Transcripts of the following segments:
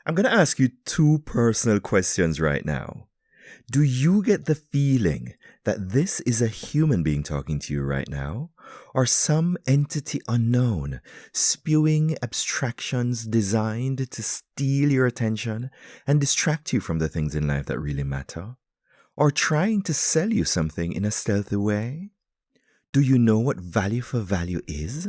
I'm going to ask you two personal questions right now. Do you get the feeling that this is a human being talking to you right now, or some entity unknown spewing abstractions designed to steal your attention and distract you from the things in life that really matter, or trying to sell you something in a stealthy way? Do you know what value for value is?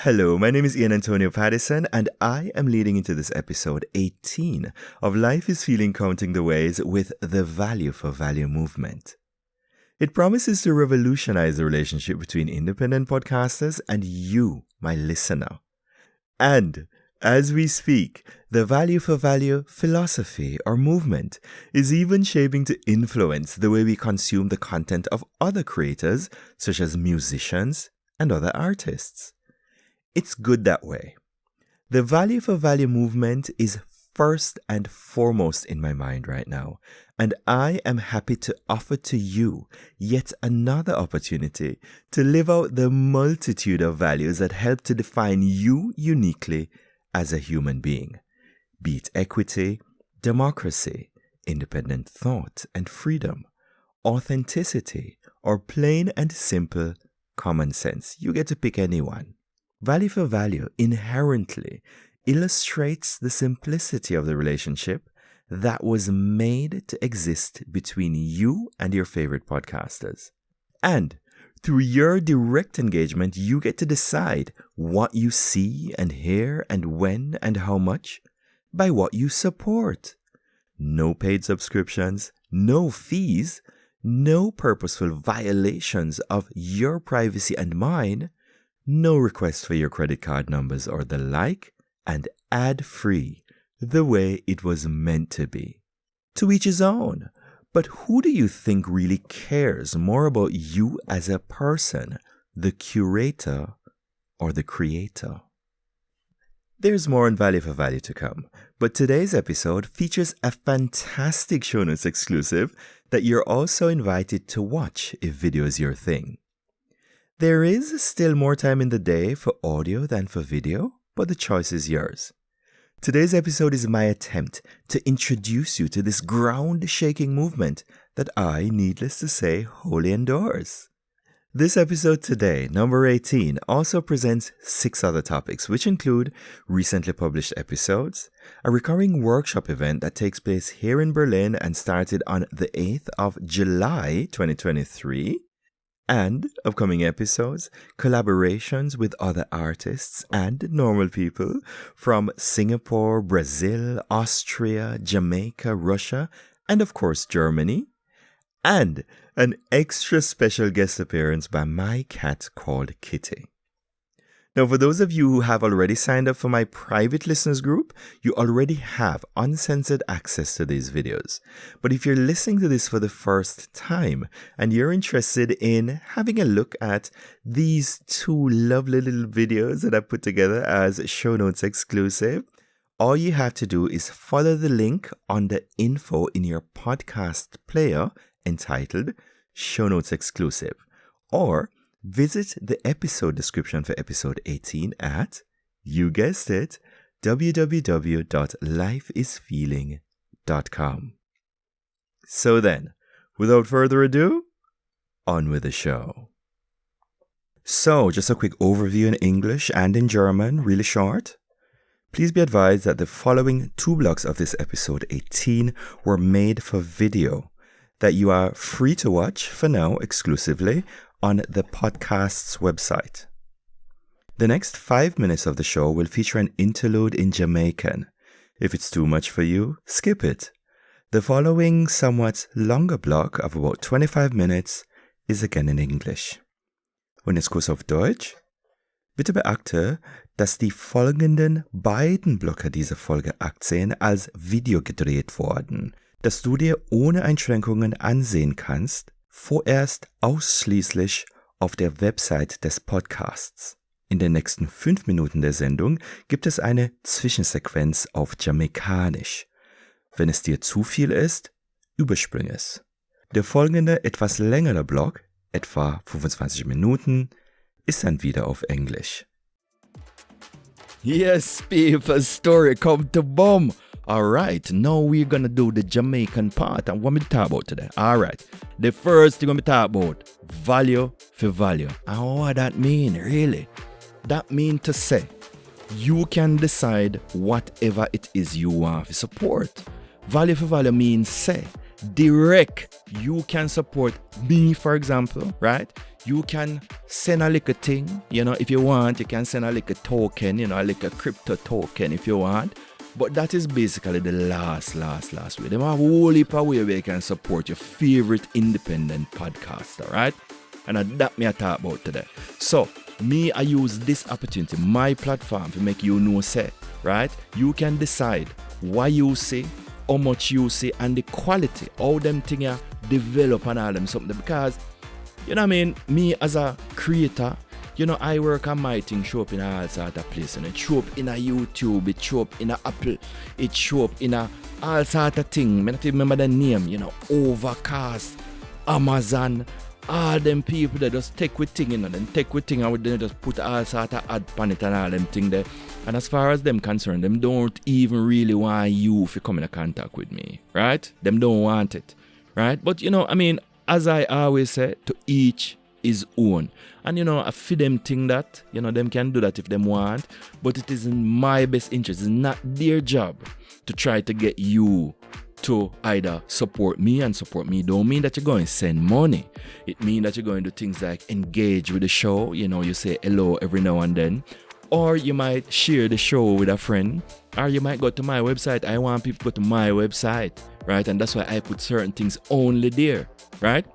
Hello, my name is Ian Antonio Pattison, and I am leading into this episode 18 of Life is Feeling Counting the Ways with the Value for Value movement. It promises to revolutionize the relationship between independent podcasters and you, my listener. And as we speak, the value for value philosophy or movement is even shaping to influence the way we consume the content of other creators, such as musicians and other artists. It's good that way. The value for value movement is first and foremost in my mind right now, and I am happy to offer to you yet another opportunity to live out the multitude of values that help to define you uniquely as a human being, be it equity, democracy, independent thought and freedom, authenticity, or plain and simple common sense. You get to pick any one. Value for value inherently illustrates the simplicity of the relationship that was made to exist between you and your favorite podcasters. And through your direct engagement, you get to decide what you see and hear and when and how much by what you support. No paid subscriptions, no fees, no purposeful violations of your privacy and mine, no request for your credit card numbers or the like, and ad-free, the way it was meant to be. To each his own. But who do you think really cares more about you as a person, the curator or the creator? There's more on Value for Value to come, but today's episode features a fantastic show notes exclusive that you're also invited to watch if video is your thing. There is still more time in the day for audio than for video, but the choice is yours. Today's episode is my attempt to introduce you to this ground-shaking movement that I, needless to say, wholly endorse. This episode today, number 18, also presents 6 other topics, which include recently published episodes, a recurring workshop event that takes place here in Berlin and started on the 8th of July 2023, and upcoming episodes, collaborations with other artists and normal people from Singapore, Brazil, Austria, Jamaica, Russia, and of course Germany, and an extra special guest appearance by my cat called Kitty. Now, for those of you who have already signed up for my private listeners group, you already have uncensored access to these videos. But if you're listening to this for the first time and you're interested in having a look at these 2 lovely little videos that I put together as show notes exclusive, all you have to do is follow the link on the info in your podcast player entitled Show Notes Exclusive, or visit the episode description for episode 18 at, you guessed it, www.lifeisfeeling.com. So then, without further ado, on with the show. So, just a quick overview in English and in German, really short. Please be advised that the following 2 blocks of this episode 18 were made for video that you are free to watch for now exclusively on the podcast's website. The next 5 minutes of the show will feature an interlude in Jamaican. If it's too much for you, skip it. The following somewhat longer block of about 25 minutes is again in English. Und jetzt Kurs auf Deutsch. Bitte beachte, dass die folgenden beiden Blöcke dieser Folge 18 als Video gedreht wurden, das du dir ohne Einschränkungen ansehen kannst, vorerst ausschließlich auf der Website des Podcasts. In den nächsten 5 Minuten der Sendung gibt es eine Zwischensequenz auf Jamaikanisch. Wenn es dir zu viel ist, überspring es. Der folgende etwas längere Block, etwa 25 Minuten, ist dann wieder auf Englisch. Yes, people, story come to bomb. All right, now we're gonna do the Jamaican part. And what me talk about today? All right, the first thing I'm talk about, value for value. And what that mean, really? That mean to say, you can decide whatever it is you want to support. Value for value means say, direct. You can support me, for example, right? You can send a little thing, if you want. You can send a little token, a little crypto token if you want. But that is basically the last way. There are a whole heap of ways where you can support your favorite independent podcaster, right? And that me I talk about today. So, I use this opportunity, my platform, to make you know, say, right? You can decide what you see, how much you see, and the quality, how them things develop and all them something. Because, me as a creator, I work on my thing, show up in all sort of places. It show up in a YouTube, it show up in a Apple, it show up in a all sort of thing. I don't remember the name, Overcast, Amazon, all them people that just take with thing, then take with thing and then just put all sort of ad on it and all them thing there. And as far as them concerned, them don't even really want you to come in contact with me, right? Them don't want it, right? But as I always say, to each his own. And I feel them think that, them can do that if them want, but it is in my best interest. It's not their job to try to get you to either support me, and support me don't mean that you're going to send money. It means that you're going to do things like engage with the show. You say hello every now and then, or you might share the show with a friend, or you might go to my website. I want people to go to my website, right? And that's why I put certain things only there, right?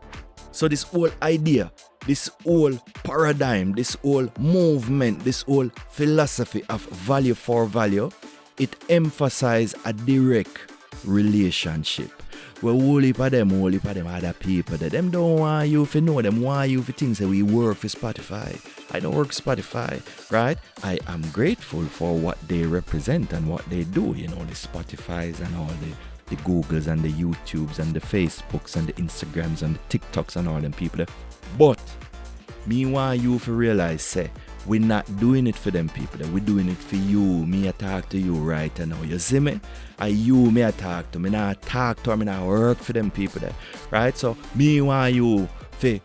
So this whole idea, this whole paradigm, this whole movement, this whole philosophy of value for value, it emphasizes a direct relationship. Well, whole heap of them other people that them don't want you to know, them want you to think that we work for Spotify. I don't work Spotify, right? I am grateful for what they represent and what they do, the Spotifys and all the Googles and the YouTubes and the Facebooks and the Instagrams and the TikToks and all them people. But me want you to realize, say, we're not doing it for them people. We're doing it for you. Me I talk to you right now. You see me? And you me I talk to. Me not talk to them. Me not work for them people there. Right? So me want you to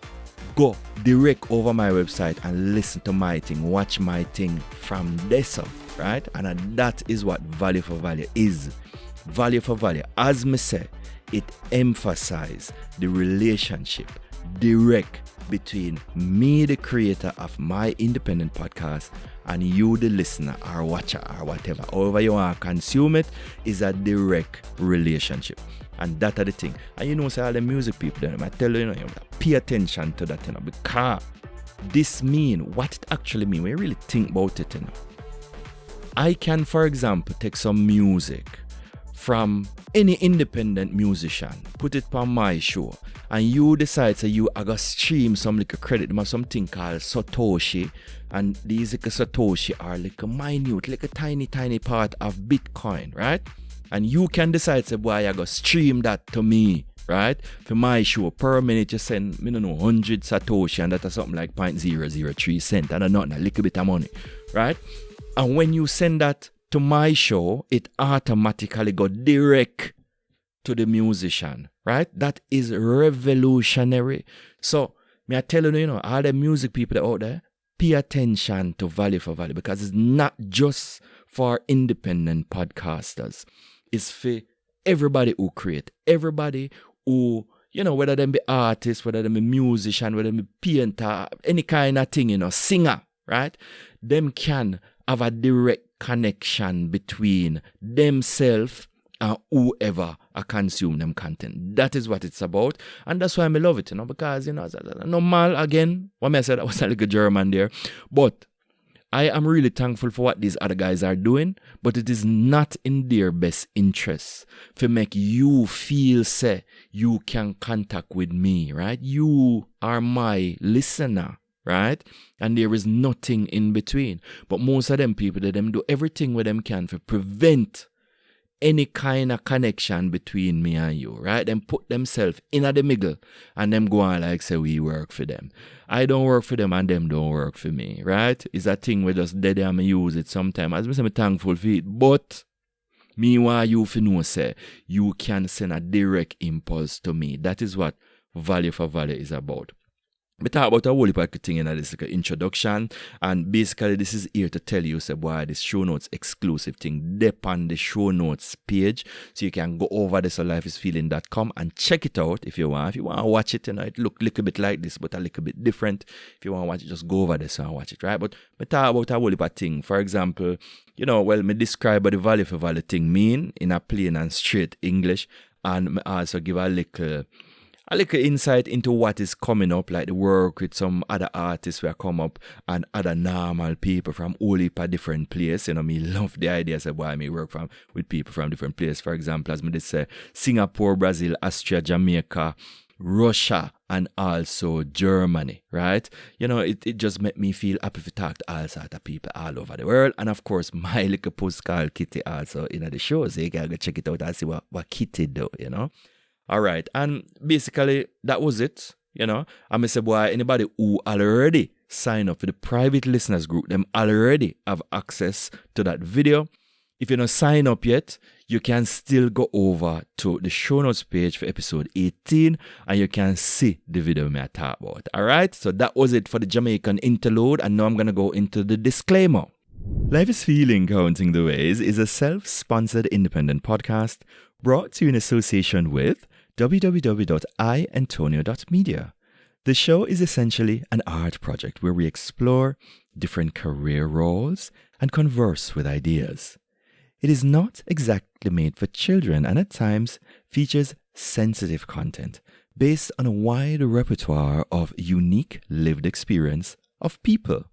go direct over my website and listen to my thing. Watch my thing from this up. Right? And that is what value for value is. Value for value, as me say, it emphasizes the relationship direct between me, the creator of my independent podcast, and you, the listener or watcher or whatever. However you want to consume it, is a direct relationship. And that are the thing. And say all the music people, I tell you, pay attention to that, because this mean what it actually mean. When you really think about it, I can, for example, take some music from any independent musician, put it on my show, and you decide that you are going to stream some like a credit, them have something called Satoshi, and these like a Satoshi are like a minute, like a tiny part of Bitcoin, right? And you can decide, say, boy, you're going to stream that to me, right? For my show, per minute you send, 100 Satoshi, and that is something like 0.003 cent, and not a little bit of money, right? And when you send that to my show, it automatically go direct to the musician, right? That is revolutionary. So, me I tell you, all the music people out there, pay attention to value for value, because it's not just for independent podcasters. It's for everybody who create, everybody who, whether them be artists, whether them be musician, whether them be painter, any kind of thing, singer, right? Them can have a direct connection between themselves and whoever consume them content. That is what it's about. And that's why I love it, because, normal, again, what I said, I was like a German there. But I am really thankful for what these other guys are doing, but it is not in their best interest to make you feel, say, you can contact with me, right? You are my listener, right? And there is nothing in between. But most of them people, them do everything what them can to prevent any kind of connection between me and you, right? Them put themselves in at the middle and them go on like say we work for them. I don't work for them and them don't work for me, right? It's a thing we just dead and me use it sometimes. As I say, I'm thankful for it. But me want you to know, say, you can send a direct impulse to me. That is what value for value is about. We talk about a whole heap of thing in this like introduction, and basically this is here to tell you, say, boy, this show notes exclusive thing, dip on the show notes page, so you can go over this on lifeisfeeling.com and check it out if you want. If you want to watch it, it look a little bit like this, but a little bit different. If you want to watch it, just go over this and watch it, right? But we talk about a whole heap of thing. For example, me describe what the value for value thing mean in a plain and straight English, and me also give a little insight into what is coming up, like the work with some other artists who come up and other normal people from all heap of different places. Me love the idea of why me work with people from different places. For example, as me did say, Singapore, Brazil, Austria, Jamaica, Russia, and also Germany, right? It just made me feel happy to talk to all sorts of people all over the world. And of course, my little post called Kitty also in the show, so you can go check it out and see what Kitty do, All right, and basically that was it, I say, boy, anybody who already signed up for the private listeners group, them already have access to that video. If you don't sign up yet, you can still go over to the show notes page for episode 18 and you can see the video I talk about. All right, so that was it for the Jamaican interlude, and now I'm going to go into the disclaimer. Life is Feeling Counting the Ways is a self-sponsored independent podcast brought to you in association with www.iantonio.media. The show is essentially an art project where we explore different career roles and converse with ideas. It is not exactly made for children and at times features sensitive content based on a wide repertoire of unique lived experience of people.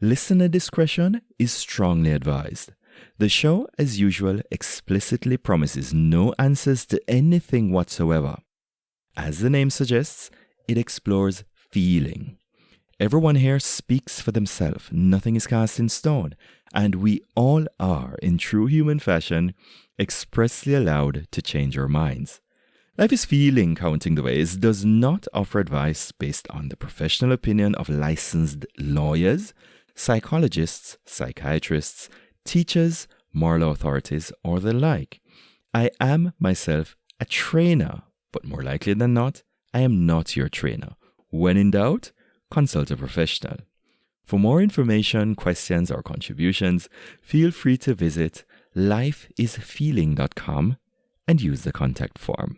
Listener discretion is strongly advised. The show, as usual, explicitly promises no answers to anything whatsoever. As the name suggests, it explores feeling. Everyone here speaks for themselves, nothing is cast in stone, and we all are, in true human fashion, expressly allowed to change our minds. Life is Feeling Counting the Ways does not offer advice based on the professional opinion of licensed lawyers, psychologists, psychiatrists, teachers, moral authorities, or the like. I am myself a trainer, but more likely than not, I am not your trainer. When in doubt, consult a professional. For more information, questions, or contributions, feel free to visit lifeisfeeling.com and use the contact form.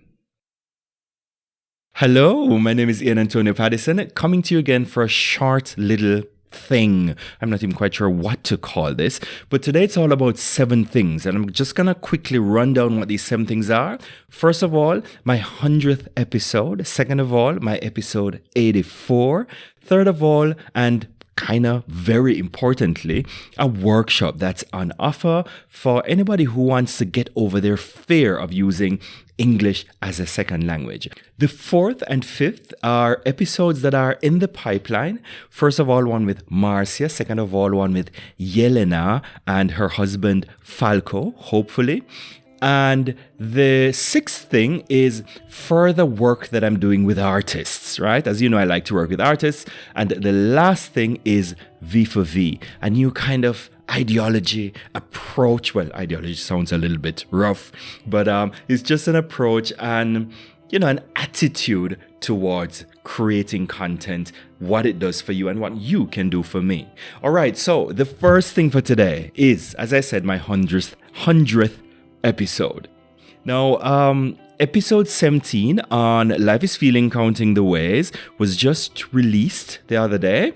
Hello, my name is Ian Antonio Paddison, coming to you again for a short little thing. I'm not even quite sure what to call this, but today it's all about 7 things, and I'm just gonna quickly run down what these 7 things are. First of all, my 100th episode. Second of all, my episode 84. Third of all, and kind of very importantly, a workshop that's on offer for anybody who wants to get over their fear of using English as a second language. The 4th and 5th are episodes that are in the pipeline. First of all, one with Marcia. Second of all, one with Yelena and her husband Falco, hopefully. And the 6th thing is further work that I'm doing with artists, right? As you know, I like to work with artists. And the last thing is V for V, a new kind of ideology, approach. Well, ideology sounds a little bit rough, but it's just an approach and, an attitude towards creating content, what it does for you and what you can do for me. All right, so the first thing for today is, as I said, my 100th episode. Now, episode 17 on Life is Feeling Counting the Ways was just released the other day,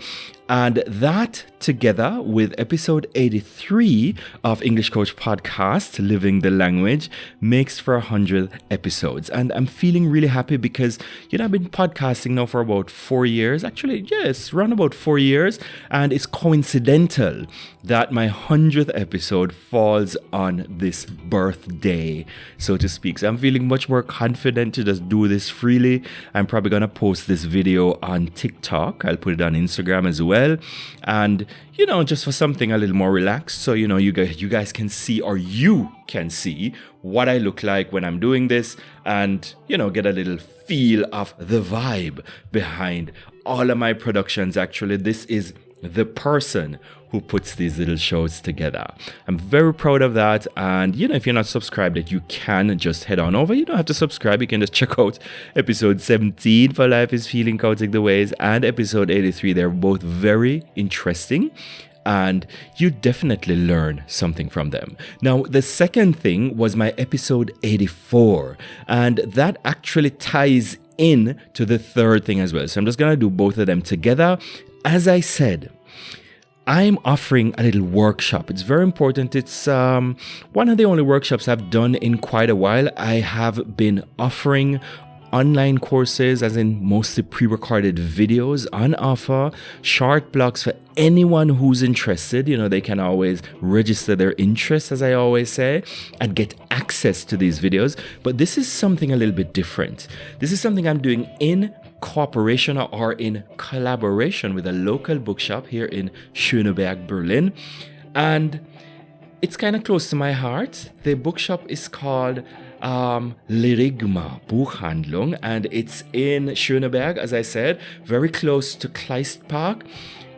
and that together with episode 83 of English Coach Podcast, Living the Language, makes for 100 episodes. And I'm feeling really happy because, I've been podcasting now for about 4 years. Actually, yes, around about 4 years. And it's coincidental that my 100th episode falls on this birthday, so to speak. So I'm feeling much more confident to just do this freely. I'm probably going to post this video on TikTok. I'll put it on Instagram as well. And just for something a little more relaxed. So, you guys can see, or you can see what I look like when I'm doing this, and, get a little feel of the vibe behind all of my productions. Actually, this is the person who puts these little shows together. I'm very proud of that. And, if you're not subscribed yet, you can just head on over. You don't have to subscribe. You can just check out episode 17 for Life is Feeling Chaotic the Ways and episode 83. They're both very interesting, and you definitely learn something from them. Now, the second thing was my episode 84, and that actually ties in to the third thing as well. So I'm just going to do both of them together. As I said, I'm offering a little workshop. It's very important. It's one of the only workshops I've done in quite a while. I have been offering online courses, as in mostly pre-recorded videos on offer, short blogs for anyone who's interested. They can always register their interest, as I always say, and get access to these videos. But this is something a little bit different. This is something I'm doing in cooperation or in collaboration with a local bookshop here in Schöneberg, Berlin. And it's kind of close to my heart. The bookshop is called Lyrigma Buchhandlung, and it's in Schöneberg, as I said, very close to Kleist Park.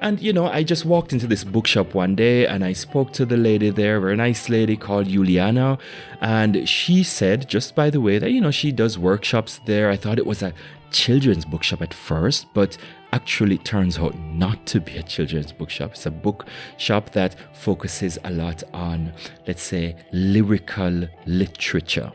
And, I just walked into this bookshop one day and I spoke to the lady there, a very nice lady called Juliana. And she said, just by the way, that, she does workshops there. I thought it was a children's bookshop at first, but actually turns out not to be a children's bookshop. It's a bookshop that focuses a lot on, let's say, lyrical literature.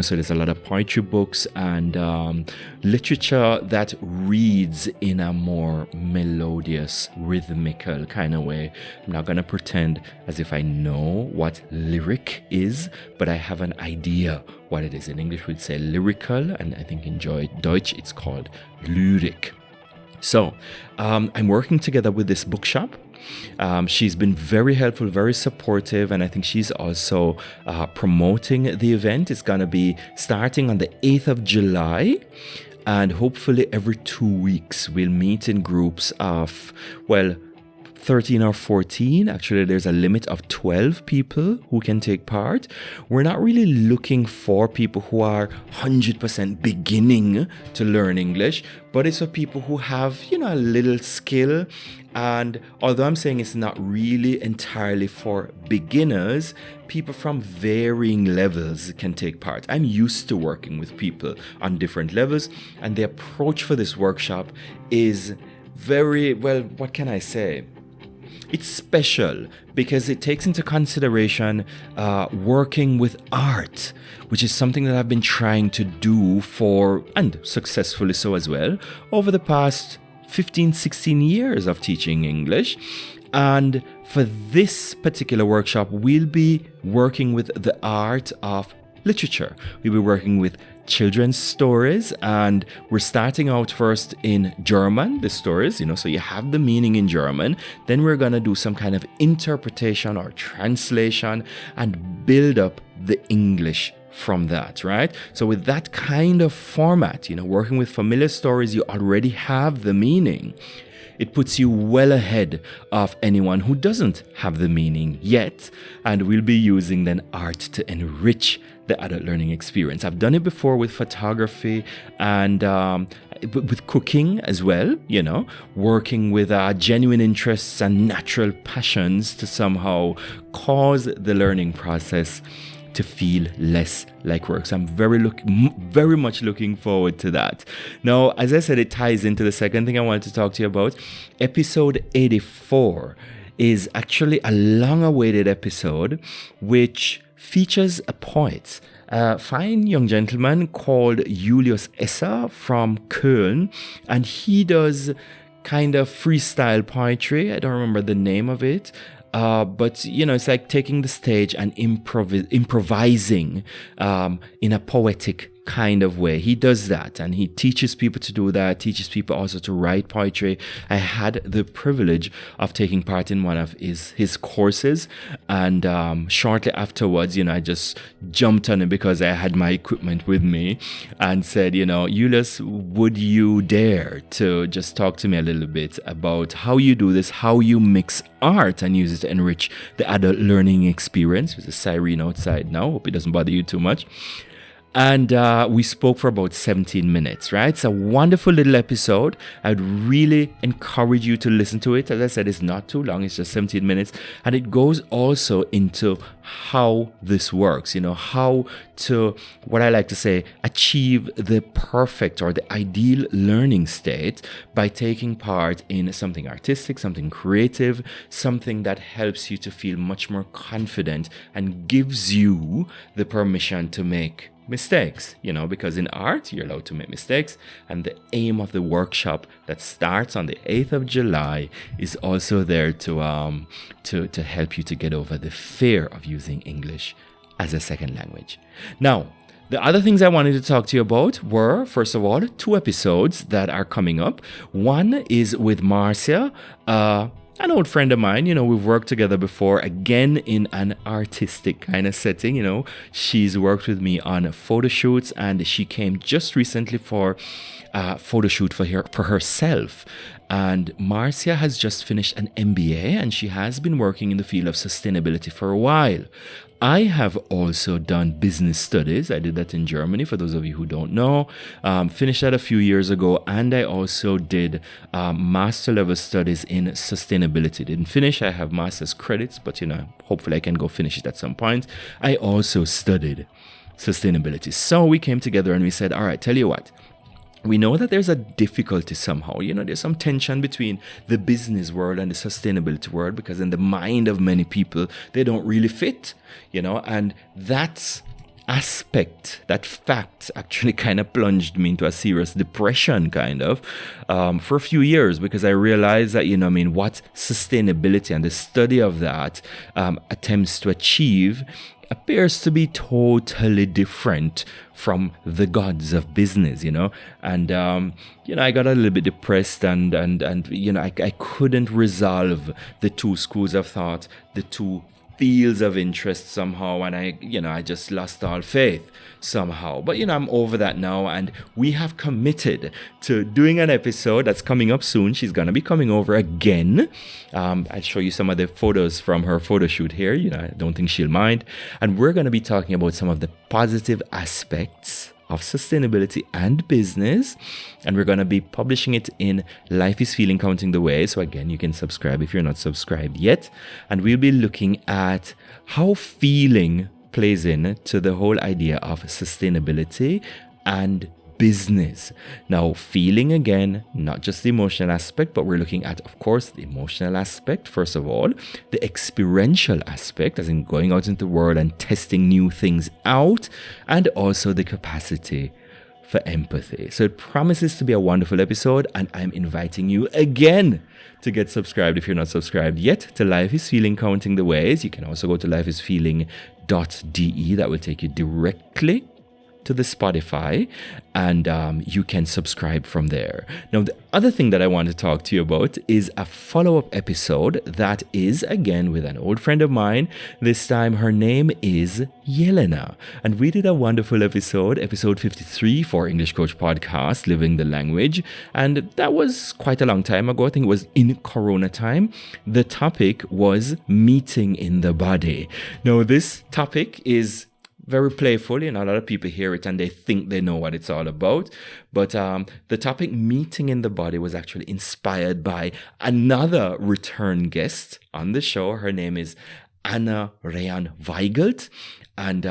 So there's a lot of poetry books and literature that reads in a more melodious, rhythmical kind of way. I'm not going to pretend as if I know what lyric is, but I have an idea what it is. In English, we'd say lyrical, and I think in Deutsch, it's called Lyrik. So I'm working together with this bookshop. She's been very helpful, very supportive, and I think she's also promoting the event. It's going to be starting on the 8th of July, and hopefully every 2 weeks we'll meet in groups of, 13 or 14. Actually, there's a limit of 12 people who can take part. We're not really looking for people who are 100% beginning to learn English, but it's for people who have, a little skill. And although I'm saying it's not really entirely for beginners, people from varying levels can take part. I'm used to working with people on different levels, and the approach for this workshop is very, what can I say? It's special because it takes into consideration working with art, which is something that I've been trying to do and successfully so as well, over the past 15, 16 years of teaching English. And for this particular workshop, we'll be working with the art of literature. We'll be working with children's stories, and we're starting out first in German, the stories, so you have the meaning in German. Then we're going to do some kind of interpretation or translation and build up the English from that, right? So with that kind of format, working with familiar stories, you already have the meaning. It puts you well ahead of anyone who doesn't have the meaning yet, and we'll be using then art to enrich the adult learning experience. I've done it before with photography and with cooking as well, working with genuine interests and natural passions to somehow cause the learning process to feel less like work. So I'm very much looking forward to that. Now, as I said, it ties into the second thing I wanted to talk to you about. Episode 84 is actually a long-awaited episode which features a poet, a fine young gentleman called Julius Esser from Köln, and he does kind of freestyle poetry. I don't remember the name of it. But it's like taking the stage and improvising in a poetic kind of way. He does that, and he teaches people to do that, teaches people also to write poetry. I had the privilege of taking part in one of his courses, and shortly afterwards, I just jumped on it because I had my equipment with me and said, Julius, would you dare to just talk to me a little bit about how you do this, how you mix art and use it to enrich the adult learning experience? There's a siren outside now. Hope it doesn't bother you too much. And we spoke for about 17 minutes, right? It's a wonderful little episode. I'd really encourage you to listen to it. As I said, it's not too long. It's just 17 minutes. And it goes also into how this works, how to, what I like to say, achieve the perfect or the ideal learning state by taking part in something artistic, something creative, something that helps you to feel much more confident and gives you the permission to make mistakes, because in art you're allowed to make mistakes. And the aim of the workshop that starts on the 8th of July is also there to help you to get over the fear of using English as a second language. Now, the other things I wanted to talk to you about were, first of all, 2 episodes that are coming up. One is with Marcia, an old friend of mine. We've worked together before, again in an artistic kind of setting. She's worked with me on photo shoots, and she came just recently for a photo shoot for herself. And Marcia has just finished an MBA, and she has been working in the field of sustainability for a while. I have also done business studies. I did that in Germany, for those of you who don't know. Finished that a few years ago, and I also did master level studies in sustainability. Didn't finish. I have master's credits, but hopefully I can go finish it at some point. I also studied sustainability. So we came together and we said, all right, tell you what. We know that there's a difficulty somehow. There's some tension between the business world and the sustainability world, because in the mind of many people, they don't really fit, and that aspect, that fact actually kind of plunged me into a serious depression for a few years, because I realized that, what sustainability and the study of that attempts to achieve appears to be totally different from the gods of business, and I got a little bit depressed, and I couldn't resolve the 2 schools of thought, the 2 fields of interest somehow, and I just lost all faith somehow. But I'm over that now, and we have committed to doing an episode that's coming up soon. She's gonna be coming over again. I'll show you some of the photos from her photo shoot here. I don't think she'll mind. And we're gonna be talking about some of the positive aspects of sustainability and business, and we're going to be publishing it in Life is Feeling Counting the Way. So again, you can subscribe if you're not subscribed yet, and we'll be looking at how feeling plays in to the whole idea of sustainability and business. Now, feeling, again, not just the emotional aspect, but we're looking at, of course, the emotional aspect, first of all, the experiential aspect, as in going out into the world and testing new things out, and also the capacity for empathy. So it promises to be a wonderful episode, and I'm inviting you again to get subscribed if you're not subscribed yet to Life is Feeling Counting the Ways. You can also go to lifeisfeeling.de. That will take you directly to the Spotify, and you can subscribe from there. Now, the other thing that I want to talk to you about is a follow-up episode that is, again, with an old friend of mine. This time, her name is Yelena, and we did a wonderful episode 53 for English Coach Podcast, Living the Language, and that was quite a long time ago. I think it was in Corona time. The topic was meeting in the body. Now, this topic is very playful. A lot of people hear it and they think they know what it's all about. But the topic meeting in the body was actually inspired by another return guest on the show. Her name is Anna Rayan Weigelt. And,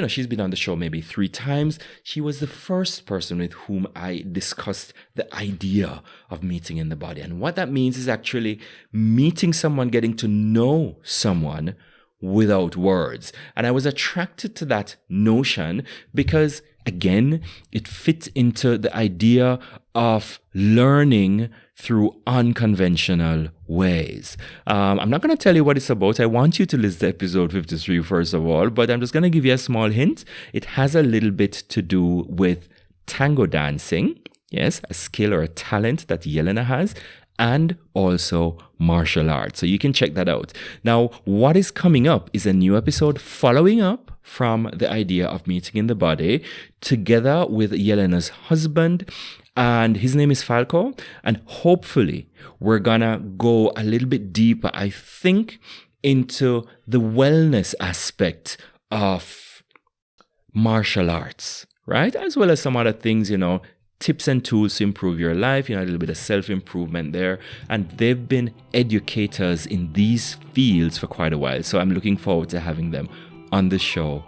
she's been on the show maybe 3 times. She was the first person with whom I discussed the idea of meeting in the body. And what that means is actually meeting someone, getting to know someone without words. And I was attracted to that notion because again, it fits into the idea of learning through unconventional ways. I'm not going to tell you what it's about. I want you to listen to episode 53 first of all, but I'm just going to give you a small hint. It has a little bit to do with tango dancing, yes, a skill or a talent that Yelena has, and also martial arts. So you can check that out. Now, what is coming up is a new episode following up from the idea of meeting in the body together with Yelena's husband, and his name is Falco. And hopefully we're gonna go a little bit deeper, I think, into the wellness aspect of martial arts, right? As well as some other things, tips and tools to improve your life, a little bit of self-improvement there. And they've been educators in these fields for quite a while. So I'm looking forward to having them on the show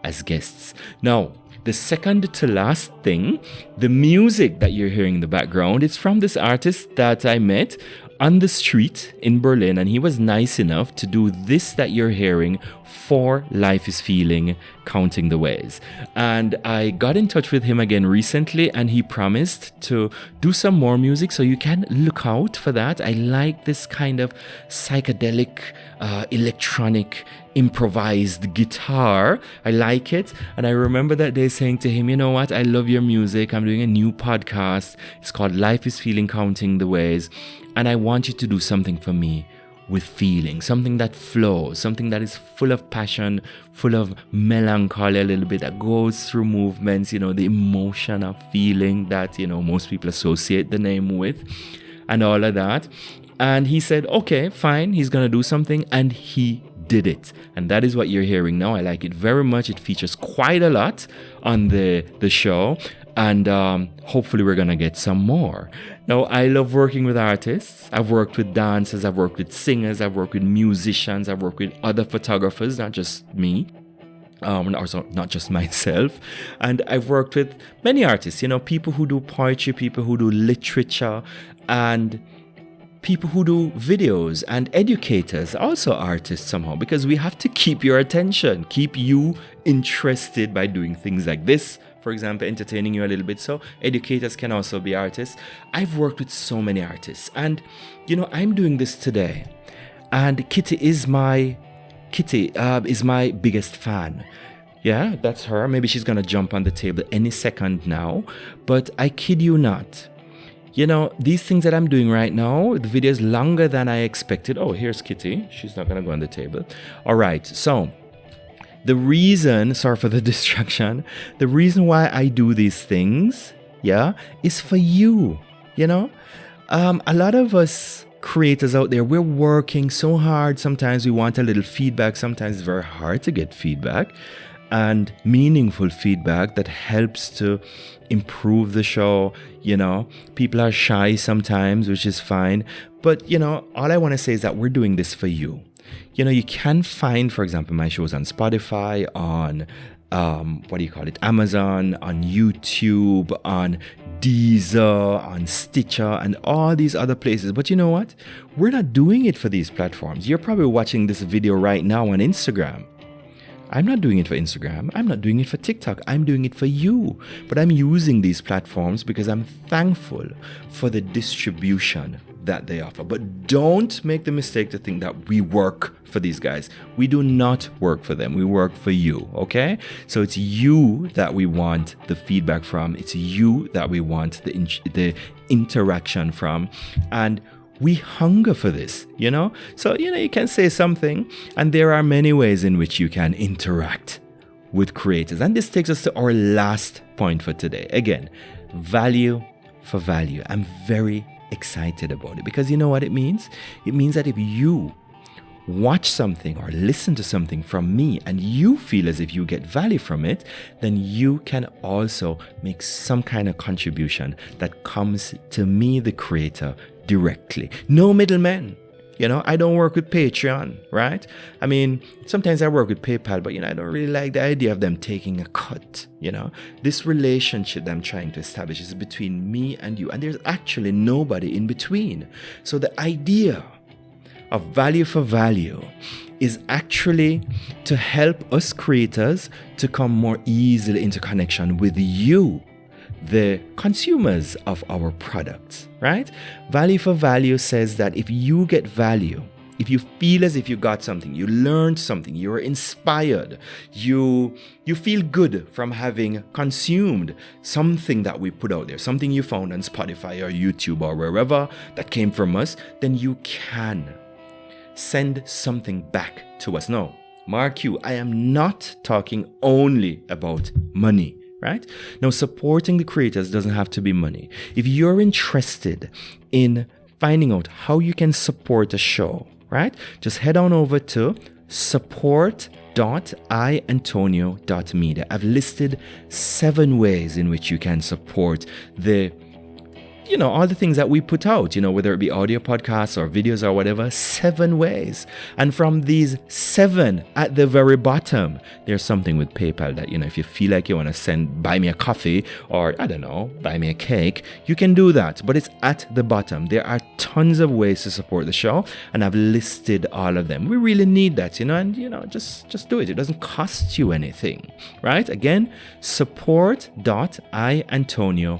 as guests. Now, the second to last thing, the music that you're hearing in the background, it's from this artist that I met on the street in Berlin, and he was nice enough to do this that you're hearing for Life is Feeling, Counting the Ways. And I got in touch with him again recently, and he promised to do some more music, so you can look out for that. I like this kind of psychedelic, electronic, improvised guitar. I like it. And I remember that day saying to him, you know what, I love your music. I'm doing a new podcast. It's called Life is Feeling, Counting the Ways. And I want you to do something for me with feeling, something that flows, something that is full of passion, full of melancholy a little bit, that goes through movements, the emotion of feeling that, most people associate the name with, and all of that. And he said, okay, fine, he's going to do something, and he did it. And that is what you're hearing now. I like it very much. It features quite a lot on the show. And hopefully we're going to get some more. Now, I love working with artists. I've worked with dancers. I've worked with singers. I've worked with musicians. I've worked with other photographers, not just me. Also not just myself. And I've worked with many artists, people who do poetry, people who do literature, and people who do videos, and educators, also artists somehow, because we have to keep your attention, keep you interested by doing things like this. For example, entertaining you a little bit. So educators can also be artists. I've worked with so many artists, and I'm doing this today, and Kitty is my biggest fan. Yeah, that's her. Maybe she's gonna jump on the table any second now, but I kid you not. These things that I'm doing right now, the video is longer than I expected. Oh, here's Kitty. She's not gonna go on the table. All right, so the reason, sorry for the distraction, the reason why I do these things, is for you, a lot of us creators out there, we're working so hard. Sometimes we want a little feedback. Sometimes it's very hard to get feedback, and meaningful feedback that helps to improve the show. People are shy sometimes, which is fine. But, all I want to say is that we're doing this for you. You can find, for example, my shows on Spotify, on Amazon, on YouTube, on Deezer, on Stitcher, and all these other places. But you know what? We're not doing it for these platforms. You're probably watching this video right now on Instagram. I'm not doing it for Instagram. I'm not doing it for TikTok. I'm doing it for you. But I'm using these platforms because I'm thankful for the distribution that they offer. But don't make the mistake to think that we work for these guys. We do not work for them. We work for you, okay? So it's you that we want the feedback from. It's you that we want the interaction from. And we hunger for this, So, you can say something, and there are many ways in which you can interact with creators. And this takes us to our last point for today. Again, value for value. I'm very excited about it because you know what it means? It means that if you watch something or listen to something from me and you feel as if you get value from it, then you can also make some kind of contribution that comes to me, the creator, directly. No middlemen. I don't work with Patreon, right? I mean, sometimes I work with PayPal, but, I don't really like the idea of them taking a cut, This relationship that I'm trying to establish is between me and you, and there's actually nobody in between. So the idea of value for value is actually to help us creators to come more easily into connection with you, the consumers of our products, right? Value for value says that if you get value, if you feel as if you got something, you learned something, you were inspired, you feel good from having consumed something that we put out there, something you found on Spotify or YouTube or wherever that came from us, then you can send something back to us. Now, mark you, I am not talking only about money, right? Now, supporting the creators doesn't have to be money. If you're interested in finding out how you can support a show, right? Just head on over to support.iantonio.media. I've listed 7 ways in which you can support all the things that we put out, whether it be audio podcasts or videos or whatever, 7 ways. And from these 7, at the very bottom, there's something with PayPal that, if you feel like you want to buy me a coffee or, I don't know, buy me a cake, you can do that. But it's at the bottom. There are tons of ways to support the show, and I've listed all of them. We really need that, and, just do it. It doesn't cost you anything, right? Again, support.iantonio.media.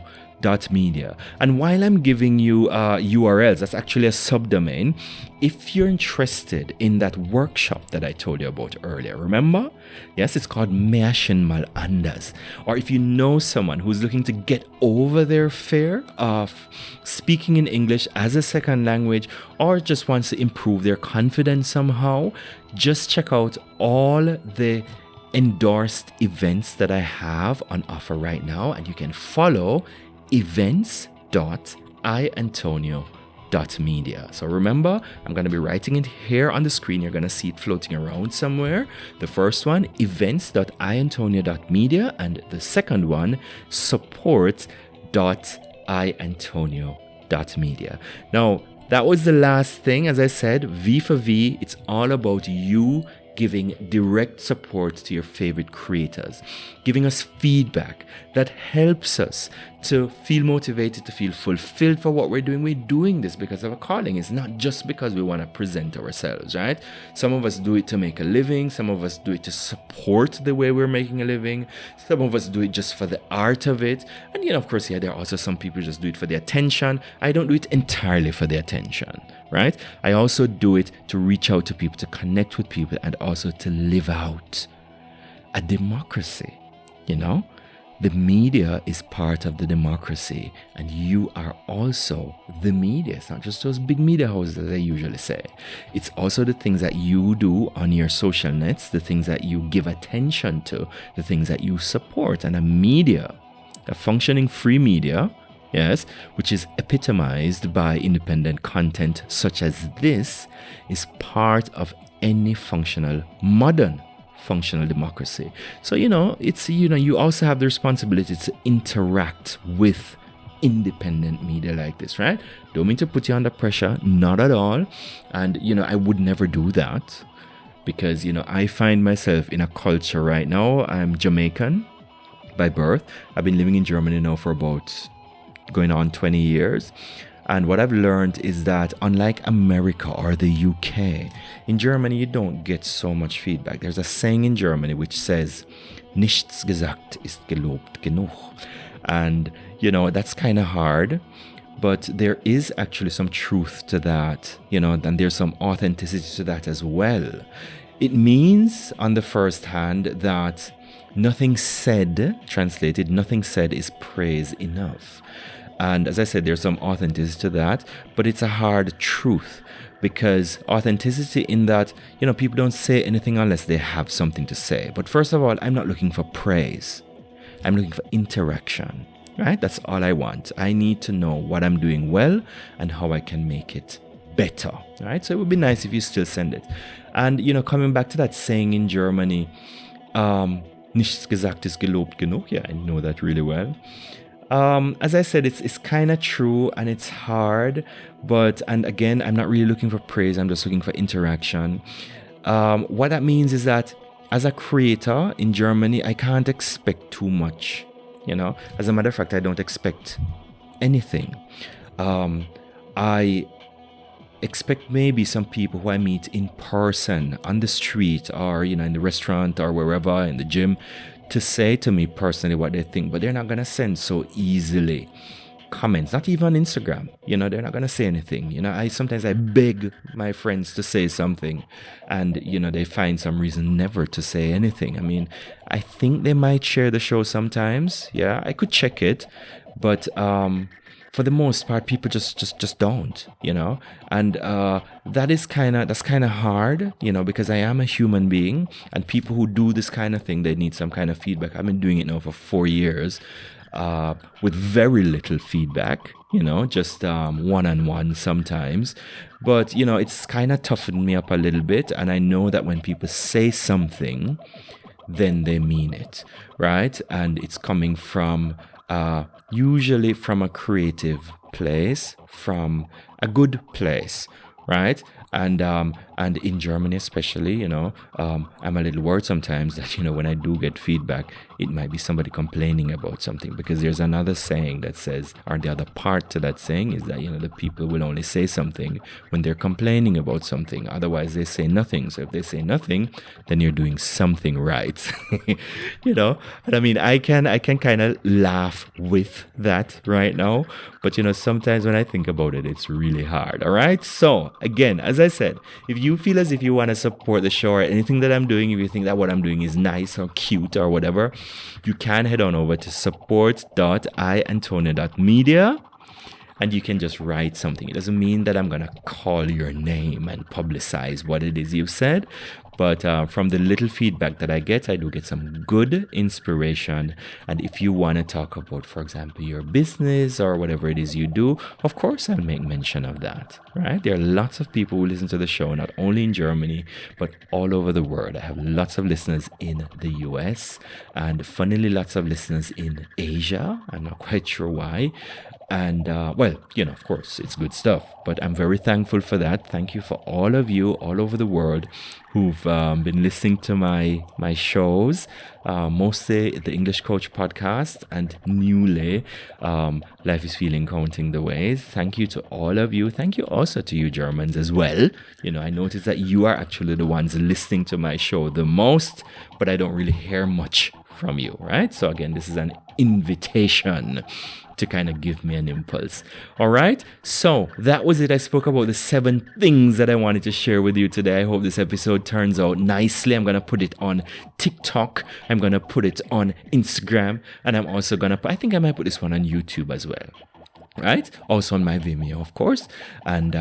And while I'm giving you URLs, that's actually a subdomain. If you're interested in that workshop that I told you about earlier, remember? Yes, it's called Meashin Mal Andas. Or if you know someone who's looking to get over their fear of speaking in English as a second language, or just wants to improve their confidence somehow, just check out all the endorsed events that I have on offer right now, and you can follow events.iantonio.media. So remember, I'm going to be writing it here on the screen. You're going to see it floating around somewhere. The first one, events.iantonio.media, and the second one, support.iantonio.media. Now, that was the last thing. As I said, V for V, it's all about you giving direct support to your favorite creators, giving us feedback that helps us to feel motivated, to feel fulfilled for what we're doing. We're doing this because of a calling. It's not just because we want to present ourselves, right? Some of us do it to make a living. Some of us do it to support the way we're making a living. Some of us do it just for the art of it. And, of course, there are also some people who just do it for the attention. I don't do it entirely for the attention, right? I also do it to reach out to people, to connect with people, and also to live out a democracy, The media is part of the democracy, and you are also the media. It's not just those big media houses that I usually say. It's also the things that you do on your social nets, the things that you give attention to, the things that you support. And a functioning free media, yes, which is epitomized by independent content such as this, is part of any modern functional democracy. So, it's, you also have the responsibility to interact with independent media like this, right? Don't mean to put you under pressure, not at all. And, I would never do that because, I find myself in a culture right now. I'm Jamaican by birth. I've been living in Germany now for about going on 20 years. And what I've learned is that unlike America or the UK, in Germany, you don't get so much feedback. There's a saying in Germany which says, nichts gesagt ist gelobt genug. And, that's kind of hard, but there is actually some truth to that, and there's some authenticity to that as well. It means, on the first hand, that nothing said, translated, nothing said is praise enough. And as I said, there's some authenticity to that, but it's a hard truth because authenticity in that, people don't say anything unless they have something to say. But first of all, I'm not looking for praise. I'm looking for interaction, right? That's all I want. I need to know what I'm doing well and how I can make it better, right? So it would be nice if you still send it. And, coming back to that saying in Germany, nichts gesagt ist gelobt genug. Yeah, I know that really well. As I said, it's kind of true and it's hard, and again, I'm not really looking for praise. I'm just looking for interaction. What that means is that as a creator in Germany, I can't expect too much, As a matter of fact, I don't expect anything. I expect maybe some people who I meet in person on the street or, in the restaurant or wherever, in the gym, to say to me personally what they think, but they're not going to send so easily comments, not even on Instagram. They're not going to say anything. Sometimes I beg my friends to say something and, they find some reason never to say anything. I mean, I think they might share the show sometimes. Yeah, I could check it. But for the most part, people just don't, and that's kind of hard, because I am a human being, and people who do this kind of thing, they need some kind of feedback. I've been doing it now for 4 years, with very little feedback, just one-on-one sometimes. But, it's kind of toughened me up a little bit. And I know that when people say something, then they mean it, right? And it's coming from usually from a creative place, from a good place, right? And in Germany especially, I'm a little worried sometimes that, when I do get feedback, it might be somebody complaining about something, because there's another saying that says, or the other part to that saying is that, the people will only say something when they're complaining about something. Otherwise, they say nothing. So if they say nothing, then you're doing something right. And I mean, I can kind of laugh with that right now, but sometimes when I think about it, it's really hard. All right. So again, as I said, if you feel as if you want to support the show or anything that I'm doing, if you think that what I'm doing is nice or cute or whatever, you can head on over to support.iantonia.media. And you can just write something. It doesn't mean that I'm going to call your name and publicize what it is you've said. But from the little feedback that I do get some good inspiration. And if you want to talk about, for example, your business or whatever it is you do, of course, I'll make mention of that, right? There are lots of people who listen to the show, not only in Germany, but all over the world. I have lots of listeners in the US and funnily lots of listeners in Asia. I'm not quite sure why. And, of course, it's good stuff. But I'm very thankful for that. Thank you for all of you all over the world who've been listening to my shows, mostly the English Coach podcast and newly Life is Feeling Counting the Ways. Thank you to all of you. Thank you also to you Germans as well. I noticed that you are actually the ones listening to my show the most, but I don't really hear much from you, right? So again, this is an invitation to kind of give me an impulse. All right. So that was it. I spoke about the 7 things that I wanted to share with you today. I hope this episode turns out nicely. I'm going to put it on TikTok. I'm going to put it on Instagram. And I'm also going to, I think I might put this one on YouTube as well. Right? Also on my Vimeo, of course. And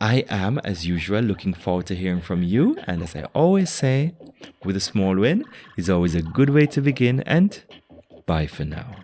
I am, as usual, looking forward to hearing from you. And as I always say, with a small win is always a good way to begin. And bye for now.